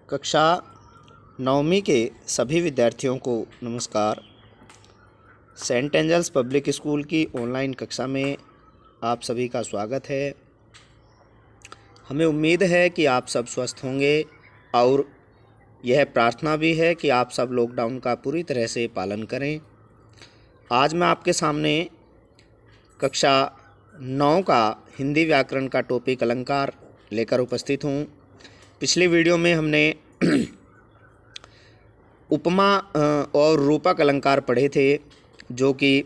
कक्षा नवमीं के सभी विद्यार्थियों को नमस्कार। सेंट एंजल्स पब्लिक स्कूल की ऑनलाइन कक्षा में आप सभी का स्वागत है। हमें उम्मीद है कि आप सब स्वस्थ होंगे और यह प्रार्थना भी है कि आप सब लॉकडाउन का पूरी तरह से पालन करें। आज मैं आपके सामने कक्षा 9 का हिंदी व्याकरण का टॉपिक अलंकार लेकर उपस्थित हूँ। पिछली वीडियो में हमने उपमा और रूपक अलंकार पढ़े थे, जो कि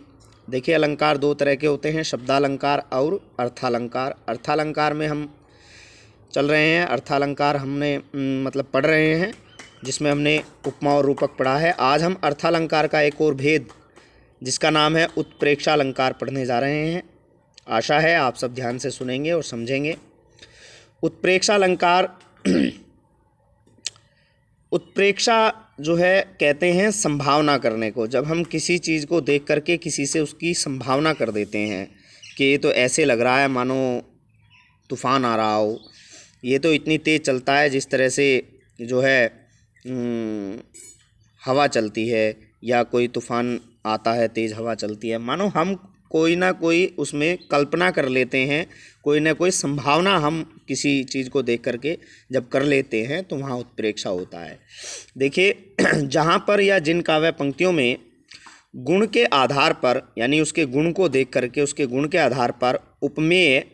देखिए अलंकार दो तरह के होते हैं, शब्दालंकार और अर्थालंकार। अर्थालंकार में हम चल रहे हैं, अर्थालंकार हमने पढ़ रहे हैं, जिसमें हमने उपमा और रूपक पढ़ा है। आज हम अर्थालंकार का एक और भेद, जिसका नाम है उत्प्रेक्षालंकार, पढ़ने जा रहे हैं। आशा है आप सब ध्यान से सुनेंगे और समझेंगे। उत्प्रेक्षालंकार उत्प्रेक्षा जो है कहते हैं संभावना करने को। जब हम किसी चीज़ को देख करके किसी से उसकी संभावना कर देते हैं कि ये तो ऐसे लग रहा है मानो तूफ़ान आ रहा हो, ये तो इतनी तेज़ चलता है जिस तरह से जो है हवा चलती है, या कोई तूफ़ान आता है, तेज़ हवा चलती है, मानो हम कोई ना कोई उसमें कल्पना कर लेते हैं, कोई ना कोई संभावना हम किसी चीज़ को देख करके जब कर लेते हैं तो वहाँ उत्प्रेक्षा होता है। देखिए जहाँ पर या जिन काव्य पंक्तियों में गुण के आधार पर, यानी उसके गुण को देख करके उसके गुण के आधार पर उपमेय।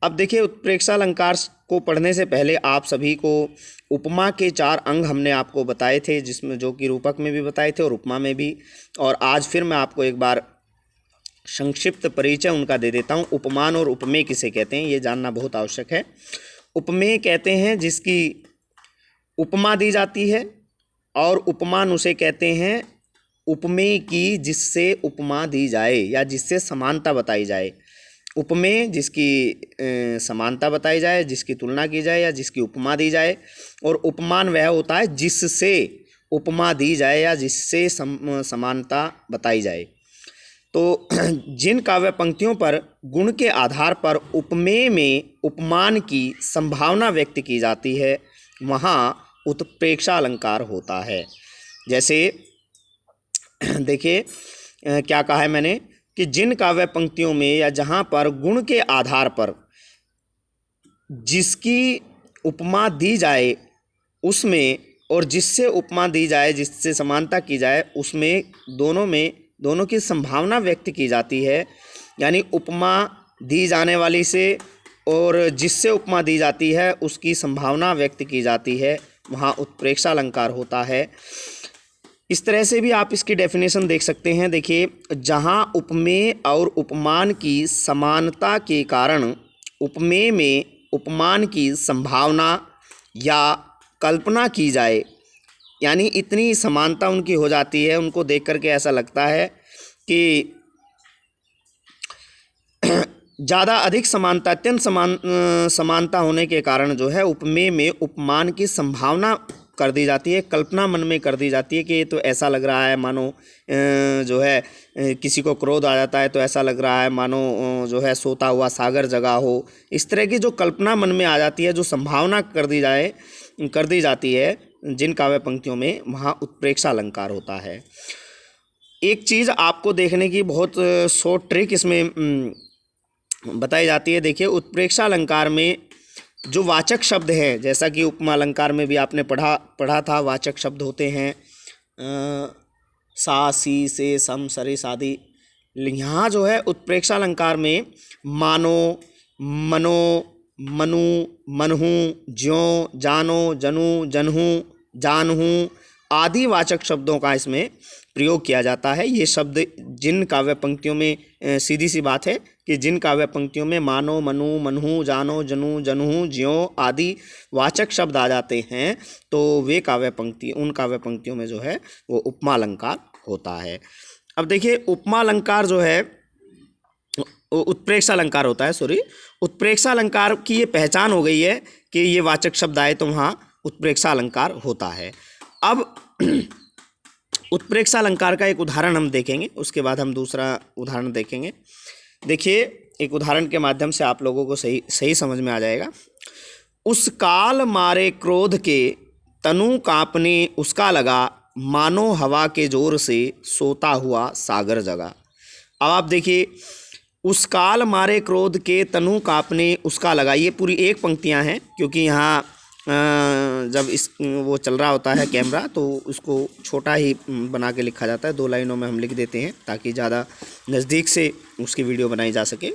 अब देखिए उत्प्रेक्षालंकार को पढ़ने से पहले आप सभी को उपमा के 4 अंग हमने आपको बताए थे, जिसमें जो कि रूपक में भी बताए थे और उपमा में भी। और आज फिर मैं आपको एक बार संक्षिप्त परिचय उनका दे देता हूँ। उपमान और उपमेय किसे कहते हैं, ये जानना बहुत आवश्यक है। उपमेय कहते हैं जिसकी उपमा दी जाती है, और उपमान उसे कहते हैं उपमेय की जिससे उपमा दी जाए या जिससे समानता बताई जाए। उपमेय जिसकी समानता बताई जाए, जिसकी तुलना की जाए या जिसकी उपमा दी जाए, और उपमान वह होता है जिससे उपमा दी जाए या जिससे समानता बताई जाए। तो जिन काव्य पंक्तियों पर गुण के आधार पर उपमेय में उपमान की संभावना व्यक्त की जाती है, वहाँ उत्प्रेक्षा अलंकार होता है। जैसे देखिए क्या कहा है मैंने कि जिन काव्य पंक्तियों में या जहाँ पर गुण के आधार पर जिसकी उपमा दी जाए उसमें, और जिससे उपमा दी जाए, जिससे समानता की जाए, उसमें दोनों की संभावना व्यक्त की जाती है, यानी उपमा दी जाने वाली से और जिससे उपमा दी जाती है उसकी संभावना व्यक्त की जाती है, वहाँ उत्प्रेक्षा अलंकार होता है। इस तरह से भी आप इसकी डेफिनेशन देख सकते हैं। देखिए जहाँ उपमेय और उपमान की समानता के कारण उपमेय में उपमान की संभावना या कल्पना की जाए, यानी इतनी समानता उनकी हो जाती है, उनको देख करके ऐसा लगता है कि ज़्यादा अधिक समानता, अत्यंत समानता होने के कारण जो है उपमेय में उपमान की संभावना कर दी जाती है, कल्पना मन में कर दी जाती है कि ये तो ऐसा लग रहा है मानो जो है किसी को क्रोध आ जाता है तो ऐसा लग रहा है मानो जो है सोता हुआ सागर जगा हो। इस तरह की जो कल्पना मन में आ जाती है, जो संभावना कर दी जाती है जिन काव्य पंक्तियों में, वहाँ उत्प्रेक्षा अलंकार होता है। एक चीज़ आपको देखने की बहुत शॉर्ट ट्रिक इसमें बताई जाती है। देखिए उत्प्रेक्षा अलंकार में जो वाचक शब्द हैं, जैसा कि उपमा अलंकार में भी आपने पढ़ा था, वाचक शब्द होते हैं सा, सी, से, सम, सरिस आदि। यहाँ जो है उत्प्रेक्षा अलंकार में मानो, मनो, मनु, मनहु, ज्यों, जानो, जनु, जनहु, जानहु आदि वाचक शब्दों का इसमें प्रयोग किया जाता है। ये शब्द जिन काव्य पंक्तियों में, सीधी सी बात है कि जिन काव्य पंक्तियों में मानो, मनु, मनहु, जानो, जनु, जनहु, ज्यों आदि वाचक शब्द आ जाते हैं, तो वे उन काव्य पंक्तियों में जो है वो उपमा अलंकार होता है। अब देखिए उपमा अलंकार जो है उत्प्रेक्षा अलंकार होता है, उत्प्रेक्षा अलंकार की ये पहचान हो गई है कि ये वाचक शब्द आए तो वहाँ उत्प्रेक्षा अलंकार होता है। अब उत्प्रेक्षा अलंकार का एक उदाहरण हम देखेंगे, उसके बाद हम दूसरा उदाहरण देखेंगे। देखिए एक उदाहरण के माध्यम से आप लोगों को सही समझ में आ जाएगा। उस काल मारे क्रोध के तनु कांपने उसका लगा, मानो हवा के जोर से सोता हुआ सागर जगा। अब आप देखिए, उस काल मारे क्रोध के तनु कांपने उसका लगा, ये पूरी एक पंक्तियां हैं, क्योंकि यहाँ जब वो चल रहा होता है कैमरा तो उसको छोटा ही बना के लिखा जाता है, 2 लाइनों में हम लिख देते हैं ताकि ज़्यादा नज़दीक से उसकी वीडियो बनाई जा सके।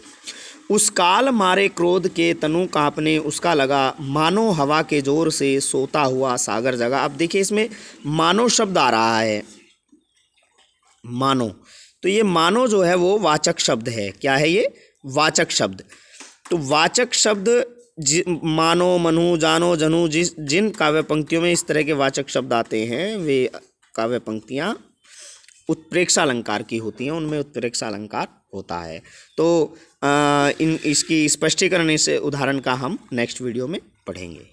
उस काल मारे क्रोध के तनु कांपने उसका लगा, मानो हवा के जोर से सोता हुआ सागर जगा। अब देखिए, इसमें मानो शब्द आ रहा है, मानो, तो ये मानो जो है वो वाचक शब्द है। क्या है ये? वाचक शब्द। तो वाचक शब्द मानो, मनु, जानो, जनु, जिन काव्य पंक्तियों में इस तरह के वाचक शब्द आते हैं वे काव्य पंक्तियाँ उत्प्रेक्षालंकार की होती हैं, उनमें उत्प्रेक्षालंकार होता है। तो इसकी स्पष्टीकरण, इस उदाहरण का हम नेक्स्ट वीडियो में पढ़ेंगे।